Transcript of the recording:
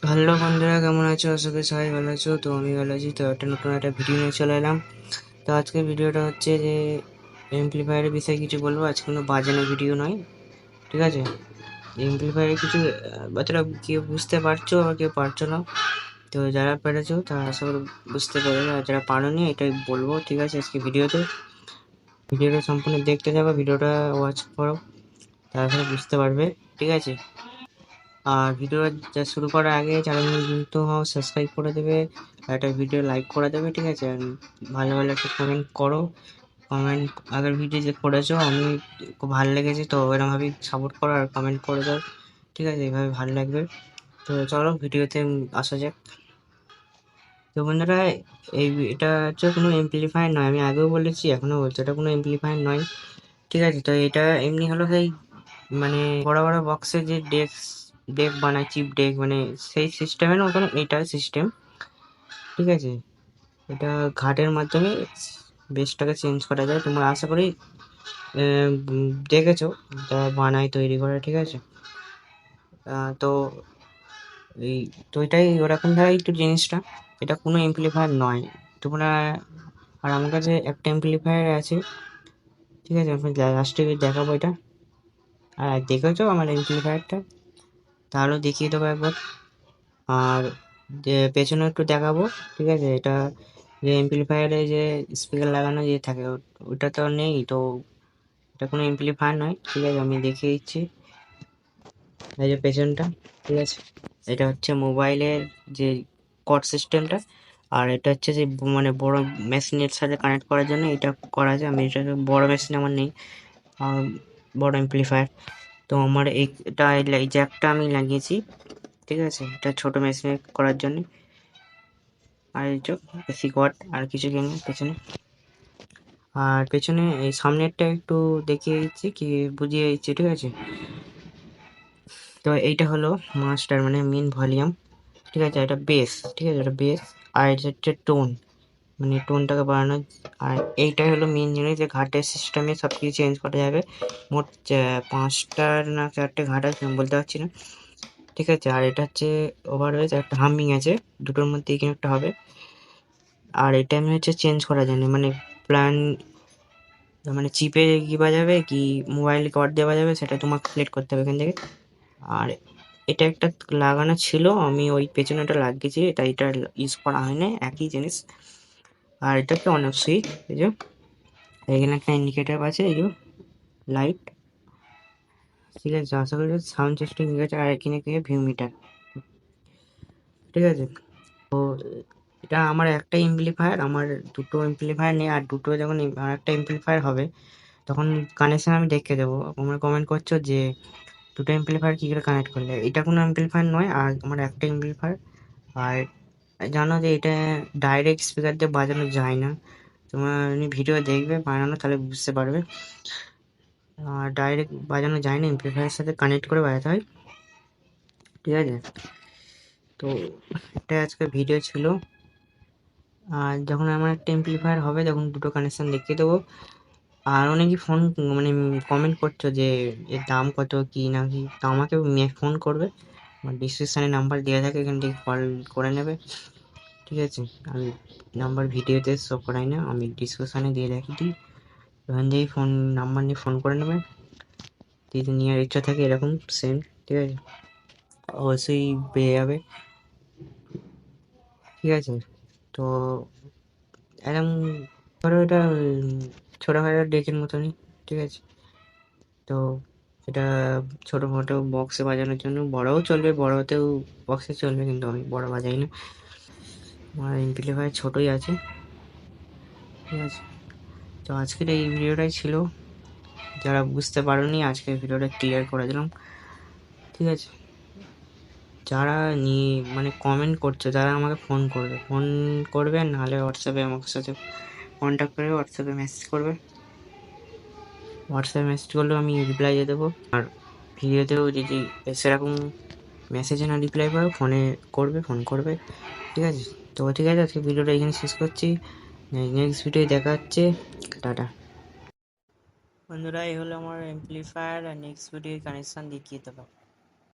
Hello বন্ধুরা, কেমন আছো? আশা করি সবাই ভালো আছো। তো আমি ভালো আছি। তো নতুন একটা ভিডিও নিয়ে চলে এলাম। তো আজকের ভিডিওটা হচ্ছে যে এমপ্লিফায়ারের বিষয়ে কিছু বলবো। আজকে কোনো বাজানো ভিডিও নয়, ঠিক আছে? এমপ্লিফায়ারে কিছু বাচ্চারা কেউ বুঝতে পারছো আর কেউ পারছো না। তো যারা পেরেছো তারা আশা করি বুঝতে পারবে, আর যারা পারোনি এটাই বলবো, ঠিক আছে? আজকে ভিডিওটা সম্পূর্ণ দেখতে যাবো, ভিডিওটা ওয়াচ করো, তারপরে বুঝতে পারবে, ঠিক আছে? আর ভিডিও যা শুরু করার আগে চ্যানেল নতুন হও, সাবস্ক্রাইব করে দেবে, আর একটা ভিডিও লাইক করে দেবে, ঠিক আছে? আর ভালো ভালো একটা কমেন্ট করো। কমেন্ট আগের ভিডিও যে করেছো আমি খুব ভালো লেগেছে, তো এরকমভাবেই সাপোর্ট করো আর কমেন্ট করে দাও, ঠিক আছে? এইভাবে ভালো লাগবে। তো চলো ভিডিওতে আসা যাক। তো বন্ধুরা, এটা হচ্ছে কোনো এমপ্লিফায়ার নয়, আমি আগেও বলেছি এখনো বলছি, এটা কোনো এমপ্লিফায়ার নয়, ঠিক আছে? তো এটা এমনি হলো সেই মানে বড় বড় বক্সে যে ডেক বানায়, চিপ ডেক, মানে সেই সিস্টেমের মতন এটা সিস্টেম, ঠিক আছে? এটা ঘাটের মাধ্যমে বেসটাকে চেঞ্জ করা যায়। তোমরা আশা করি দেখেছো যারা বানায়, তৈরি করে, ঠিক আছে? তো এই তো এটাই ওরকম ভাবে একটু জিনিসটা, এটা কোনো এমপ্লিফায়ার নয়। তোমরা আর আমার কাছে একটা এমপ্লিফায়ার আছে, ঠিক আছে? আমি লাস্টে দেখাবো এটা। আর দেখেছো আমার এমপ্লিফায়ারটা? তাহলেও দেখিয়ে দেবো একবার। আর যে পেছনে একটু দেখাবো, ঠিক আছে? এটা যে এমপ্লিফায়ারে যে স্পিকার লাগানো যে থাকে ওটা তো নেই, তো এটা কোনো এমপ্লিফায়ার নয়, ঠিক আছে? আমি দেখিয়ে দিচ্ছি। এই যে পেছনটা, ঠিক আছে? এটা হচ্ছে মোবাইলের যে কর্ড সিস্টেমটা, আর এটা হচ্ছে যে মানে বড় মেশিনের সাথে কানেক্ট করার জন্য এটা করা আছে। আমি এটা বড় মেশিন আমার নেই, বড় এমপ্লিফায়ার। তো আমার এটা এই জ্যাকটা আমি লাগিয়েছি, ঠিক আছে? এটা ছোট মেশিনে করার জন্য। আর এই যে বেশি কট আর কিছু নেই পেছনে। আর পেছনে এই সামনেরটা একটু দেখিয়ে দিচ্ছি, কি বুঝিয়ে দিচ্ছি, ঠিক আছে? তো এইটা হলো মাস্টার, মানে মেন ভলিউম, ঠিক আছে? এটা বেস, ঠিক আছে? এটা বেস। আর এটা হচ্ছে টোন, মানে টোনটাকে বাড়ানো। আর এইটাই হলো মেন জিনিস, যে ঘাটের সিস্টেমে সব কিছু চেঞ্জ করা যাবে। মোট 5টার না 4টে ঘাট আছে, আমি বলতে পারছি না, ঠিক আছে? আর এটা হচ্ছে ওভারওয়েজ, একটা হামিং আছে, দুটোর মধ্যে এখানে একটা হবে। আর এটা আমি হচ্ছে চেঞ্জ করা যায় না, মানে প্ল্যান, মানে চিপে কি বাজাবে কি মোবাইলে কর্ড দিয়ে বাজাবে সেটা তোমাকে সিলেক্ট করতে হবে এখান থেকে। আর এটা একটা লাগানো ছিল, আমি ওই পেছনেটা লাগিয়েছি, তাই এটা ইউজ করা হয় না, একই জিনিস। আর এটা হচ্ছে অন অফ সুইচ, এই যে এখানে একটা ইন্ডিকেটার আছে, এই যে লাইট, ঠিক আছে? আশা করি সাউন্ড সিস্টেম ইন্ডিকেটার। আর এখানে কি ভিউ মিটার, ঠিক আছে? এটা আমার একটা এমপ্লিফায়ার, আমার দুটো এমপ্লিফায়ার নেই। আর দুটো যখন আর একটা এমপ্লিফায়ার হবে তখন কানেকশন আমি দেখে দেবো। তোমরা কমেন্ট করছো যে দুটো এমপ্লিফায়ার কী করে কানেক্ট করলে, এটা কোনো এমপ্লিফায়ার নয়, আর আমার একটা এমপ্লিফায়ার। আর জানো যে এটা ডাইরেক্ট স্পিকার দিয়ে বাজানো যায় না, তোমরা ভিডিও দেখবে বানানো, তাহলে বুঝতে পারবে। আর ডাইরেক্ট বাজানো যায় না, এমপ্লিফায়ারের সাথে কানেক্ট করে বাজাতে হয়, ঠিক আছে? তো এটা আজকে ভিডিও ছিল। আর যখন আমার একটা এমপ্লিফায়ার হবে তখন দুটো কানেকশন দেখিয়ে দেবো। আর অনেকেই ফোন মানে কমেন্ট করছো যে এর দাম কত কি না কি, তো আমাকে ফোন করবে, আমার ডিসক্রিপশানে নাম্বার দেওয়া থাকে, এখান থেকে কল করে নেবে, ঠিক আছে? আমি নাম্বার ভিডিওতে শো করাই না, আমি ডিসক্রিপশানে দিয়ে রাখি দিই, ওখান থেকেই ফোন নাম্বার নিয়ে ফোন করে নেবে যদি নেওয়ার ইচ্ছা থাকে এরকম সেম, ঠিক আছে? অবশ্যই পেয়ে যাবে, ঠিক আছে? তো এরকম ধরো এটা ছোটোখাটো ডেকের মতনই, ঠিক আছে? তো এটা ছোটো মোটো বক্সে বাজানোর জন্য, বড়ও চলবে, বড়তেও বক্সে চলবে, কিন্তু আমি বড় বাজাই না, আমার এমপ্লিফায়ার ছোটোই আছে, ঠিক আছে? তো আজকের এই ভিডিওটাই ছিল, যারা বুঝতে পারোনি আজকের ভিডিওটা ক্লিয়ার করে দিলাম, ঠিক আছে? যারা নিয়ে মানে কমেন্ট করছে তারা আমাকে ফোন করবে, নাহলে হোয়াটসঅ্যাপে আমার সাথে কন্ট্যাক্ট করে হোয়াটসঅ্যাপে মেসেজ করবে। হোয়াটসঅ্যাপে মেসেজ করলেও আমি রিপ্লাই দিয়ে দেবো। আর ভিডিওতেও যদি সেরকম মেসেজে না রিপ্লাই পাও, ফোন করবে, ঠিক আছে? তো ঠিক আছে, আজকে ভিডিওটা এখানে শেষ করছি, নেক্সট ভিডিও দেখা হচ্ছে, টাটা। বন্ধুরা, এই হলো আমার এমপ্লিফায়ার, আর নেক্সট ভিডিও কানেকশান দেখিয়ে দেবো।